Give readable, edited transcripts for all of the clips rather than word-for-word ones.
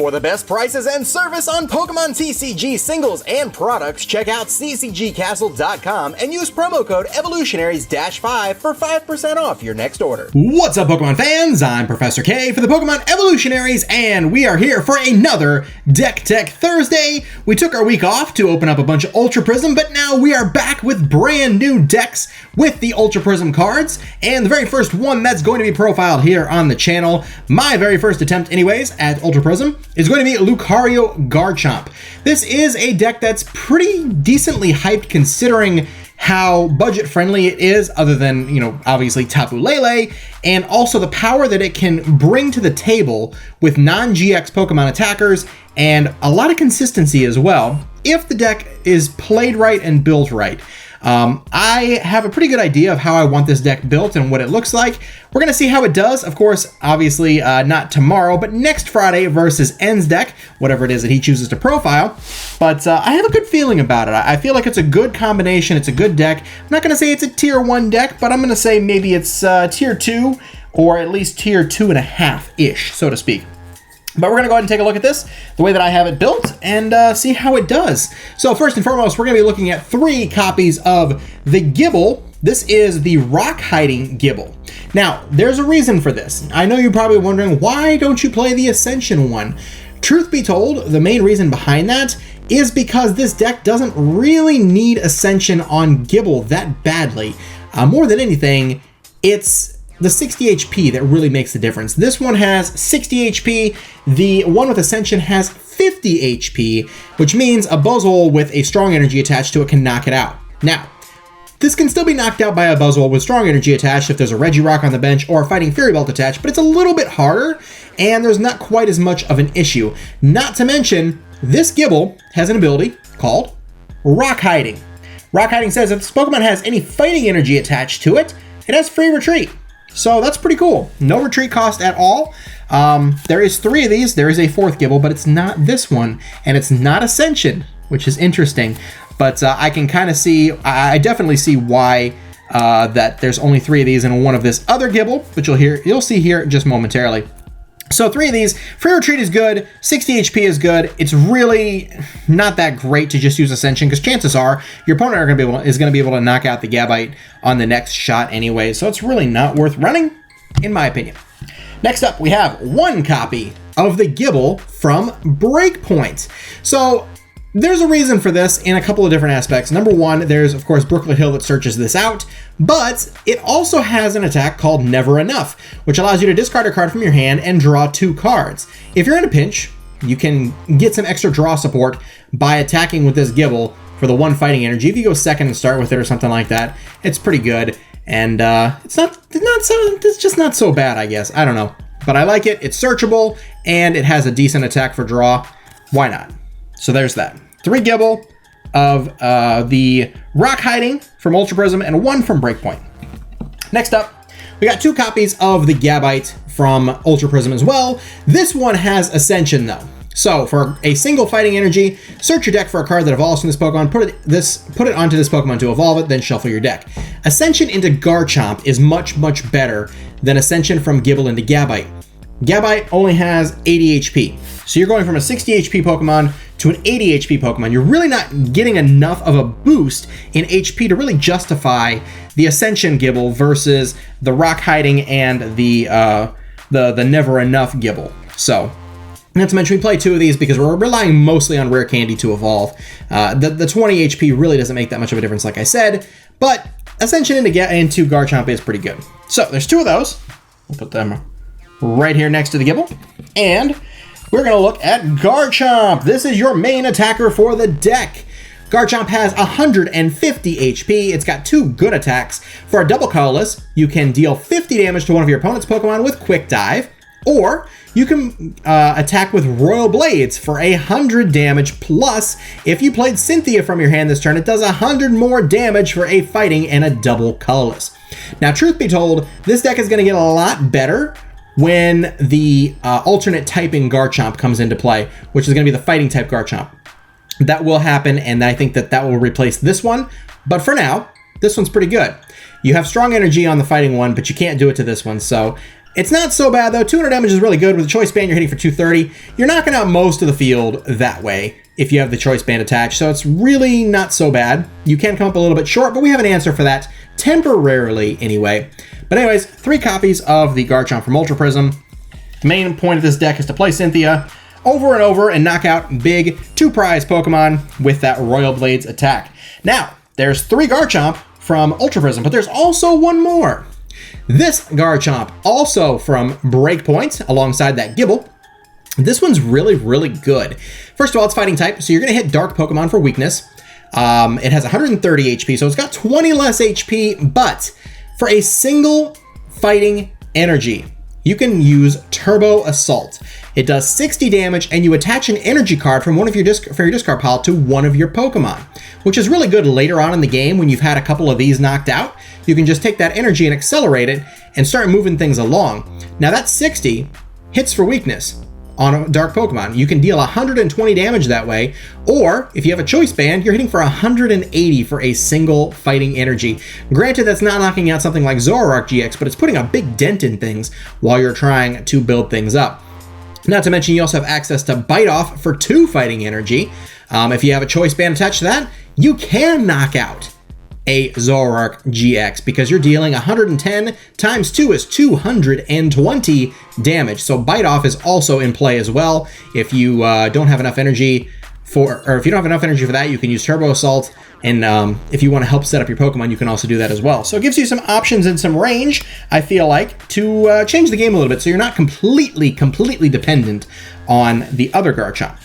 For the best prices and service on Pokemon TCG singles and products, check out ccgcastle.com and use promo code Evolutionaries-5 for 5% off your next order. What's up, Pokemon fans? I'm Professor K for the Pokemon Evolutionaries, and we are here for another Deck Tech Thursday. We took our week off to open up a bunch of Ultra Prism, but now we are back with brand new decks with the Ultra Prism cards, and the very first one that's going to be profiled here on the channel, my very first attempt anyways at Ultra Prism, is going to be Lucario Garchomp. This is a deck that's pretty decently hyped considering how budget friendly it is, other than, you know, obviously Tapu Lele, and also the power that it can bring to the table with non-GX Pokemon attackers, and a lot of consistency as well, if the deck is played right and built right. I have a pretty good idea of how I want this deck built and what it looks like. We're going to see how it does, of course, obviously not tomorrow, but next Friday versus N's deck, whatever it is that he chooses to profile. But I have a good feeling about it. I feel like it's a good combination. It's a good deck. I'm not going to say it's a tier 1 deck, but I'm going to say maybe it's tier 2 or at least tier 2.5-ish, so to speak. But we're going to go ahead and take a look at this, the way that I have it built, and see how it does. So first and foremost, we're going to be looking at 3 copies of the Gibble. This is the rock hiding Gibble. Now, there's a reason for this. I know you're probably wondering, why don't you play the Ascension one? Truth be told, the main reason behind that is because this deck doesn't really need Ascension on Gibble that badly. More than anything, it's the 60 HP that really makes the difference. This one has 60 HP. The one with Ascension has 50 HP, which means a Buzzwole with a strong energy attached to it can knock it out. Now, this can still be knocked out by a Buzzwole with strong energy attached if there's a Regirock on the bench or a Fighting Fury Belt attached, but it's a little bit harder, and there's not quite as much of an issue. Not to mention, this Gibble has an ability called Rock Hiding. Rock Hiding says if this Pokemon has any fighting energy attached to it, it has free retreat. So that's pretty cool. No retreat cost at all. There is 3 of these. There is a 4th Gibble, but it's not this one. And it's not Ascension, which is interesting. But I can kind of see, I definitely see why that there's only 3 of these and one of this other Gibble, which you'll see here just momentarily. So 3 of these. Free retreat is good. 60 HP is good. It's really not that great to just use Ascension, because chances are your opponent is going to be able to knock out the Gabite on the next shot anyway. So it's really not worth running, in my opinion. Next up, we have 1 copy of the Gibble from Breakpoint. So there's a reason for this in a couple of different aspects. Number 1, there's of course Brooklet Hill that searches this out, but it also has an attack called Never Enough, which allows you to discard a card from your hand and draw 2 cards. If you're in a pinch, you can get some extra draw support by attacking with this Gibble for the 1 fighting energy. If you go second and start with it or something like that, it's pretty good. And it's just not so bad, I guess. I don't know, but I like it. It's searchable and it has a decent attack for draw. Why not? So there's that. 3 Gibble of the Rock Hiding from Ultra Prism and 1 from Breakpoint. Next up, we got 2 copies of the Gabite from Ultra Prism as well. This one has Ascension though. So for a single fighting energy, search your deck for a card that evolves from this Pokemon, put it onto this Pokemon to evolve it, then shuffle your deck. Ascension into Garchomp is much, much better than Ascension from Gibble into Gabite. Gabite only has 80 HP. So you're going from a 60 HP Pokemon to an 80 HP Pokemon. You're really not getting enough of a boost in HP to really justify the Ascension Gibble versus the Rock Hiding and the Never Enough Gibble. So, not to mention we play 2 of these because we're relying mostly on Rare Candy to evolve. The 20 HP really doesn't make that much of a difference, like I said, but Ascension into Garchomp is pretty good. So there's 2 of those. We'll put them right here next to the Gibble. And we're going to look at Garchomp. This is your main attacker for the deck. Garchomp has 150 HP. It's got 2 good attacks. For a double colorless, you can deal 50 damage to one of your opponent's Pokemon with Quick Dive, or you can attack with Royal Blades for 100 damage, plus if you played Cynthia from your hand this turn, it does 100 more damage for a fighting and a double colorless. Now, truth be told, this deck is going to get a lot better when the alternate typing Garchomp comes into play, which is going to be the fighting type Garchomp. That will happen, and I think that will replace this one. But for now, this one's pretty good. You have strong energy on the fighting one, but you can't do it to this one. So It's not so bad though. 200 damage is really good. With the choice band, you're hitting for 230. You're knocking out most of the field that way if you have the choice band attached, so it's really not so bad. You can come up a little bit short, but we have an answer for that temporarily anyway. But anyways, 3 copies of the Garchomp from Ultra Prism. The main point of this deck is to play Cynthia over and over and knock out big 2-prize Pokemon with that Royal Blades attack. Now, there's 3 Garchomp from Ultra Prism, but there's also one more. This Garchomp, also from Breakpoint, alongside that Gibble. This one's really, really good. First of all, it's fighting type, so you're going to hit Dark Pokemon for weakness. It has 130 HP, so it's got 20 less HP, but for a single fighting energy, you can use Turbo Assault. It does 60 damage, and you attach an energy card from one of your discard pile to one of your Pokemon, which is really good later on in the game when you've had a couple of these knocked out. You can just take that energy and accelerate it and start moving things along. Now that 60 hits for weakness on a Dark Pokemon. You can deal 120 damage that way, or if you have a choice band, you're hitting for 180 for a single fighting energy. Granted, that's not knocking out something like Zoroark GX, but it's putting a big dent in things while you're trying to build things up. Not to mention, you also have access to Bite Off for 2 fighting energy. If you have a choice band attached to that, you can knock out a Zoroark GX because you're dealing 110 times 2 is 220 damage. So Bite Off is also in play as well. If you don't have enough energy for that, you can use Turbo Assault. And if you want to help set up your Pokemon, you can also do that as well. So it gives you some options and some range, I feel like, to change the game a little bit so you're not completely dependent on the other Garchomp.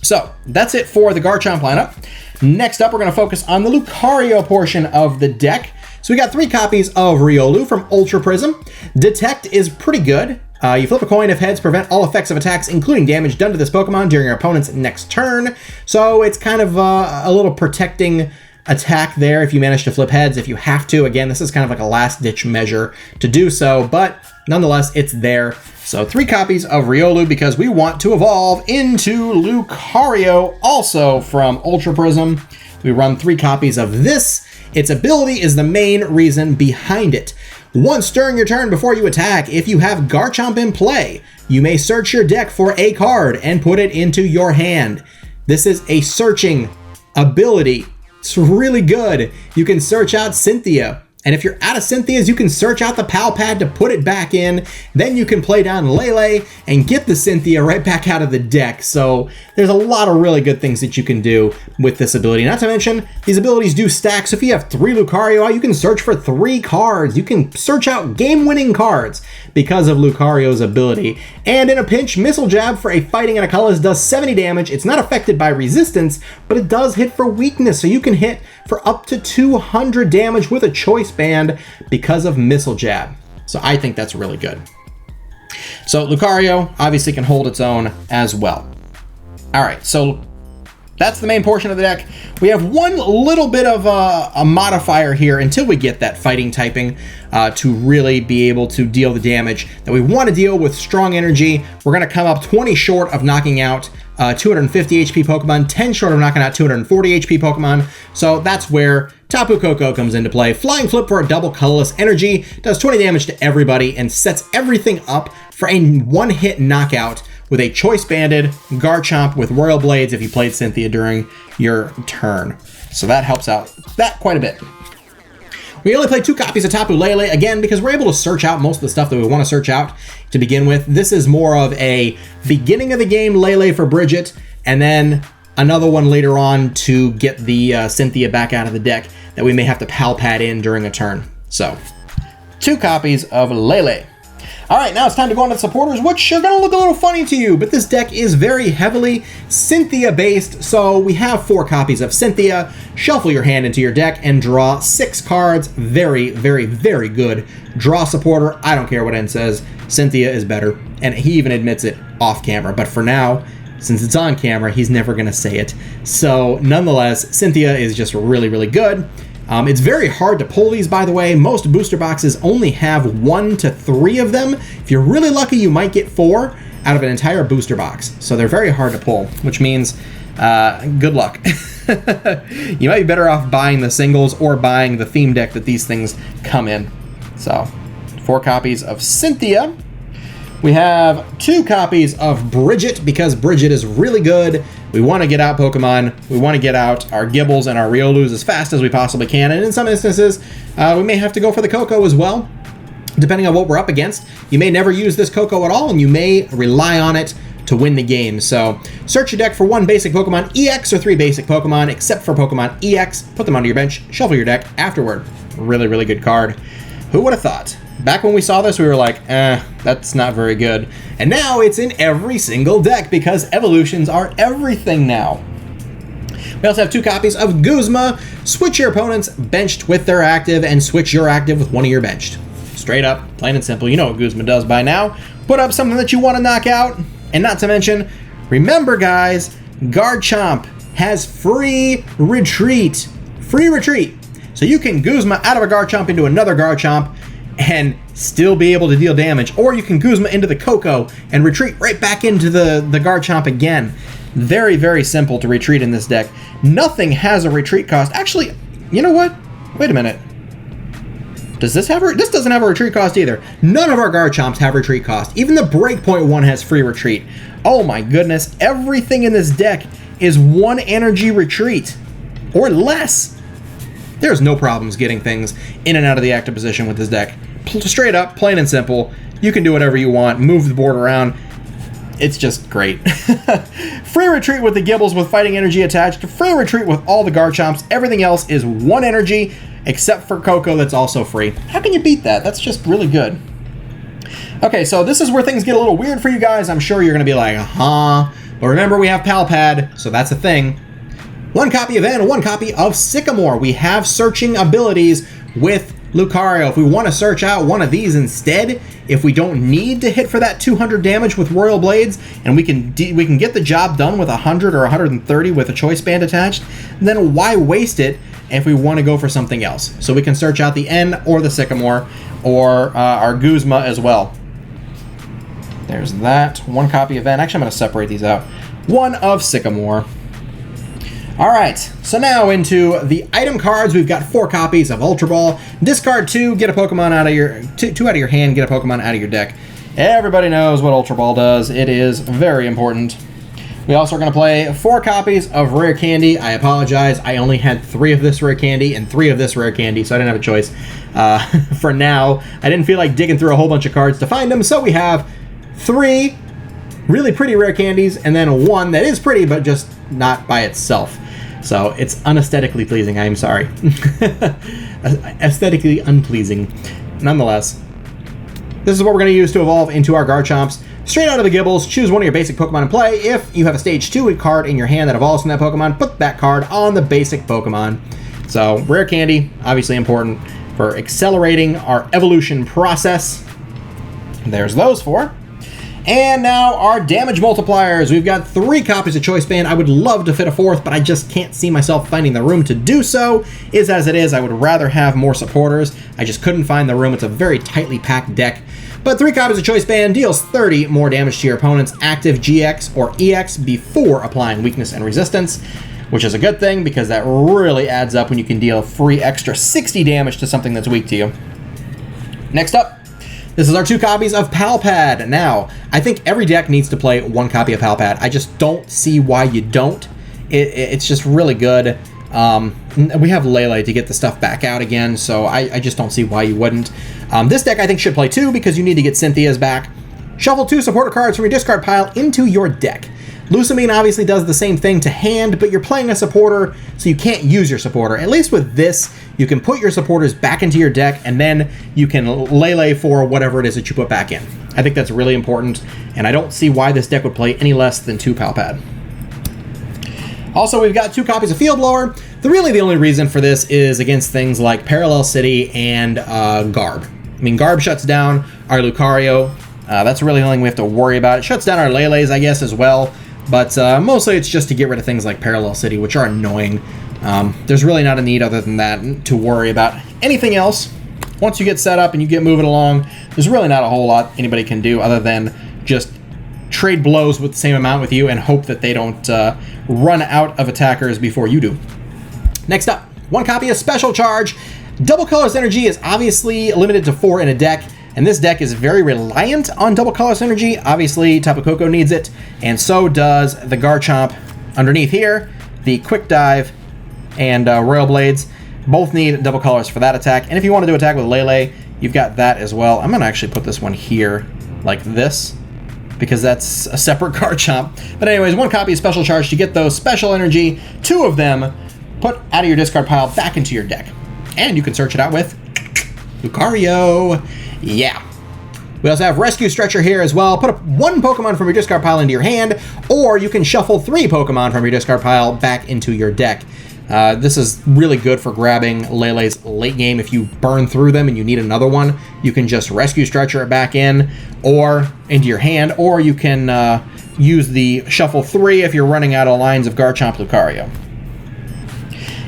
So that's it for the Garchomp lineup. Next up, we're going to focus on the Lucario portion of the deck. So we got 3 copies of Riolu from Ultra Prism. Detect is pretty good. You flip a coin. If heads, prevent all effects of attacks, including damage done to this Pokemon during your opponent's next turn. So it's kind of a little protecting attack there if you manage to flip heads, if you have to. Again, this is kind of like a last-ditch measure to do so, but nonetheless, it's there. So 3 copies of Riolu because we want to evolve into Lucario, also from Ultra Prism. We run 3 copies of this. Its ability is the main reason behind it. Once during your turn before you attack, if you have Garchomp in play, you may search your deck for a card and put it into your hand. This is a searching ability. It's really good. You can search out Cynthia. And if you're out of Cynthias, you can search out the Pal Pad to put it back in. Then you can play down Lele and get the Cynthia right back out of the deck. So there's a lot of really good things that you can do with this ability. Not to mention, these abilities do stack. So if you have 3 Lucario out, you can search for 3 cards. You can search out game-winning cards because of Lucario's ability. And in a pinch, Missile Jab for a fighting and a colorless does 70 damage. It's not affected by resistance, but it does hit for weakness. So you can hit for up to 200 damage with a choice band because of Missile Jab. So I think that's really good. So Lucario obviously can hold its own as well. All right, so that's the main portion of the deck. We have one little bit of a modifier here until we get that fighting typing to really be able to deal the damage that we want to deal with strong energy. We're going to come up 20 short of knocking out 250 HP Pokemon, 10 short of knocking out 240 HP Pokemon. So that's where Tapu Koko comes into play. Flying Flip for a double colorless energy, does 20 damage to everybody and sets everything up for a one-hit knockout with a choice banded Garchomp with Royal Blades if you played Cynthia during your turn. So that helps out that quite a bit. We only play 2 copies of Tapu Lele, again, because we're able to search out most of the stuff that we want to search out to begin with. This is more of a beginning of the game Lele for Bridget, and then another one later on to get the Cynthia back out of the deck that we may have to Pal Pad in during a turn. So, 2 copies of Lele. All right, now it's time to go on to the supporters, which are going to look a little funny to you, but this deck is very heavily Cynthia-based, so we have 4 copies of Cynthia. Shuffle your hand into your deck and draw 6 cards. Very, very, very good draw supporter. I don't care what N says. Cynthia is better, and he even admits it off camera, but for now, since it's on camera, he's never going to say it. So, nonetheless, Cynthia is just really, really good. It's very hard to pull these, by the way. Most booster boxes only have 1 to 3 of them. If you're really lucky, you might get 4 out of an entire booster box. So they're very hard to pull, which means good luck. You might be better off buying the singles or buying the theme deck that these things come in. So 4 copies of Cynthia. We have 2 copies of Bridget, because Bridget is really good. We want to get out Pokemon. We want to get out our Gibbles and our Riolus as fast as we possibly can. And in some instances, we may have to go for the Koko as well, depending on what we're up against. You may never use this Koko at all, and you may rely on it to win the game. So search your deck for 1 basic Pokemon EX or 3 basic Pokemon, except for Pokemon EX. Put them onto your bench, shuffle your deck afterward. Really, really good card. Who would have thought? Back when we saw this, we were like, that's not very good. And now it's in every single deck because evolutions are everything now. We also have 2 copies of Guzma. Switch your opponent's benched with their active and switch your active with one of your benched. Straight up, plain and simple. You know what Guzma does by now. Put up something that you want to knock out. And not to mention, remember guys, Garchomp has free retreat. Free retreat. So you can Guzma out of a Garchomp into another Garchomp and still be able to deal damage. Or you can Guzma into the Koko and retreat right back into the Garchomp again. Very, very simple to retreat in this deck. Nothing has a retreat cost. Actually, you know what? Wait a minute. Does this have this doesn't have a retreat cost either. None of our Garchomps have retreat cost. Even the Breakpoint one has free retreat. Oh my goodness. Everything in this deck is 1 energy retreat or less. There's no problems getting things in and out of the active position with this deck. Straight up, plain and simple. You can do whatever you want, move the board around. It's just great. Free retreat with the Gibbles with fighting energy attached. Free retreat with all the Garchomps. Everything else is 1 energy, except for Koko that's also free. How can you beat that? That's just really good. Okay, so this is where things get a little weird for you guys. I'm sure you're going to be like, huh? But remember, we have Palpad, so that's a thing. 1 copy of N, 1 copy of Sycamore. We have searching abilities with Lucario. If we want to search out one of these instead, if we don't need to hit for that 200 damage with Royal Blades, and we can get the job done with 100 or 130 with a Choice Band attached, then why waste it if we want to go for something else? So we can search out the N or the Sycamore or our Guzma as well. There's that. 1 copy of N. Actually, I'm going to separate these out. 1 of Sycamore. All right, so now into the item cards. We've got 4 copies of Ultra Ball. Discard 2, get a Pokemon out of your two out of your hand, get a Pokemon out of your deck. Everybody knows what Ultra Ball does. It is very important. We also are going to play 4 copies of Rare Candy. I apologize. I only had 3 of this Rare Candy and 3 of this Rare Candy, so I didn't have a choice. For now, I didn't feel like digging through a whole bunch of cards to find them, so we have 3 really pretty Rare Candies and then 1 that is pretty, but just not by itself. So it's unesthetically pleasing, I am sorry. Aesthetically unpleasing. Nonetheless, this is what we're going to use to evolve into our Garchomps. Straight out of the Gibbles, choose one of your basic Pokemon in play. If you have a Stage 2 card in your hand that evolves from that Pokemon, put that card on the basic Pokemon. So, Rare Candy, obviously important for accelerating our evolution process. There's those 4. And now our damage multipliers. We've got 3 copies of Choice Band. I would love to fit a 4th, but I just can't see myself finding the room to do so. Is as it is. I would rather have more supporters. I just couldn't find the room. It's a very tightly packed deck. But 3 copies of Choice Band deals 30 more damage to your opponent's active GX or EX before applying weakness and resistance, which is a good thing because that really adds up when you can deal free extra 60 damage to something that's weak to you. Next up, this is our 2 copies of Palpad. Now, I think every deck needs to play 1 copy of Palpad. I just don't see why you don't. It's just really good. We have Lele to get the stuff back out again, so I just don't see why you wouldn't. This deck I think should play 2 because you need to get Cynthia's back. Shuffle 2 supporter cards from your discard pile into your deck. Lucamine obviously does the same thing to hand, but you're playing a supporter, so you can't use your supporter. At least with this, you can put your supporters back into your deck, and then you can Lele for whatever it is that you put back in. I think that's really important, and I don't see why this deck would play any less than 2 Palpad. Also, we've got 2 copies of Field Blower. Really the only reason for this is against things like Parallel City and Garb. I mean, Garb shuts down our Lucario. That's really the only thing we have to worry about. It shuts down our Lele's, I guess, as well. But mostly it's just to get rid of things like Parallel City, which are annoying. There's really not a need other than that to worry about anything else. Once you get set up and you get moving along, there's really not a whole lot anybody can do other than just trade blows with the same amount with you and hope that they don't run out of attackers before you do. Next up, 1 copy of Special Charge. Double Color's energy is obviously limited to 4 in a deck, And this deck is very reliant on double colorless energy. Obviously, Tapu Koko needs it, and so does the Garchomp underneath here. The Quick Dive and Royal Blades both need double colors for that attack. And if you want to do attack with Lele, you've got that as well. I'm going to actually put this one here like this, because that's a separate Garchomp. But anyways, 1 copy of Special Charge to get those special energy. 2 of them put out of your discard pile back into your deck. And you can search it out with Lucario. Yeah. We also have Rescue Stretcher here as well. Put 1 Pokemon from your discard pile into your hand, or you can shuffle 3 Pokemon from your discard pile back into your deck. This is really good for grabbing Lele's late game. If you burn through them and you need another one, you can just Rescue Stretcher it back in or into your hand, or you can use the Shuffle 3 if you're running out of lines of Garchomp Lucario.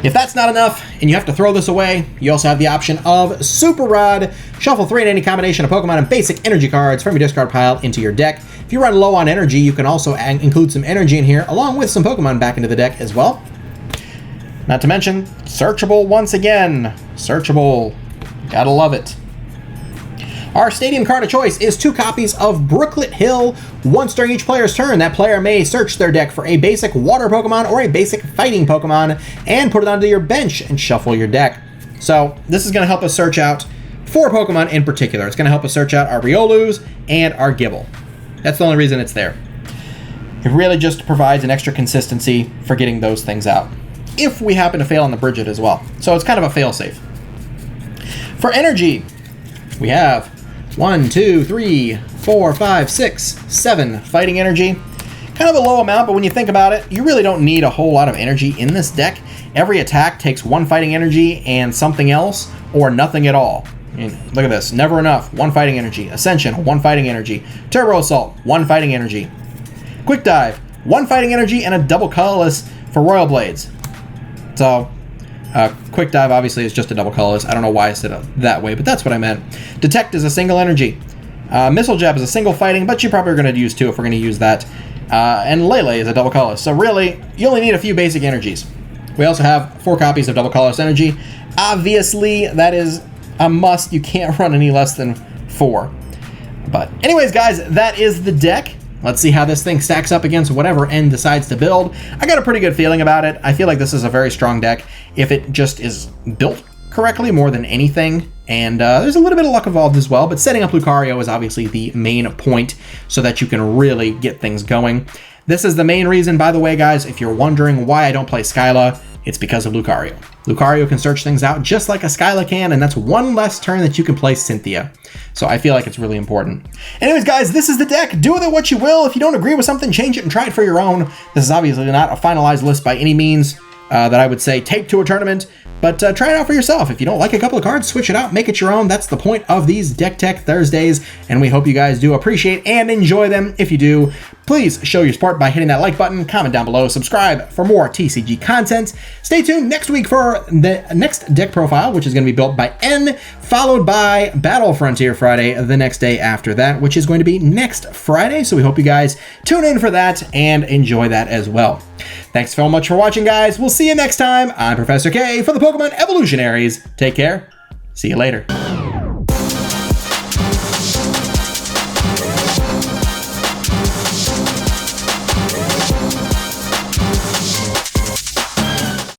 If that's not enough and you have to throw this away, you also have the option of Super Rod. Shuffle 3 in any combination of Pokemon and basic energy cards from your discard pile into your deck. If you run low on energy, you can also include some energy in here along with some Pokemon back into the deck as well. Not to mention, searchable once again. Searchable. Gotta love it. Our stadium card of choice is 2 copies of Brooklet Hill. Once during each player's turn, that player may search their deck for a basic water Pokemon or a basic fighting Pokemon and put it onto your bench and shuffle your deck. So this is going to help us search out 4 Pokemon in particular. It's going to help us search out our Riolus and our Gibble. That's the only reason it's there. It really just provides an extra consistency for getting those things out, if we happen to fail on the Bridget as well. So it's kind of a fail-safe. For energy, we have 1, 2, 3, 4, 5, 6, 7 fighting energy. Kind of a low amount, but when you think about it, you really don't need a whole lot of energy in this deck. Every attack takes 1 fighting energy and something else, or nothing at all. I mean, look at this. Never Enough, 1 fighting energy. Ascension, 1 fighting energy. Turbo Assault, 1 fighting energy. Quick Dive, 1 fighting energy and a double colorless for Royal Blades. So, Quick Dive obviously is just a double colorless. I don't know why I said it that way, but that's what I meant. Detect is a single energy. Missile Jab is a single fighting, but you probably are going to use 2 if we're going to use that. And Lele is a double colorless. So really, you only need a few basic energies. We also have 4 copies of double colorless energy. Obviously, that is a must. You can't run any less than 4. But anyways, guys, that is the deck. Let's see how this thing stacks up against whatever N decides to build. I got a pretty good feeling about it. I feel like this is a very strong deck if it just is built correctly more than anything. And there's a little bit of luck involved as well, but setting up Lucario is obviously the main point so that you can really get things going. This is the main reason, by the way, guys, if you're wondering why I don't play Skyla, it's because of Lucario. Lucario can search things out just like a Skyla can, and that's 1 less turn that you can play Cynthia. So I feel like it's really important. Anyways, guys, this is the deck. Do with it what you will. If you don't agree with something, change it and try it for your own. This is obviously not a finalized list by any means that I would say take to a tournament, but try it out for yourself. If you don't like a couple of cards, switch it out, make it your own. That's the point of these Deck Tech Thursdays, and we hope you guys do appreciate and enjoy them. If you do, please show your support by hitting that like button, comment down below, subscribe for more TCG content. Stay tuned next week for the next deck profile, which is going to be built by N, followed by Battle Frontier Friday the next day after that, which is going to be next Friday. So we hope you guys tune in for that and enjoy that as well. Thanks so much for watching, guys. We'll see you next time. I'm Professor K for the Pokemon Evolutionaries. Take care. See you later.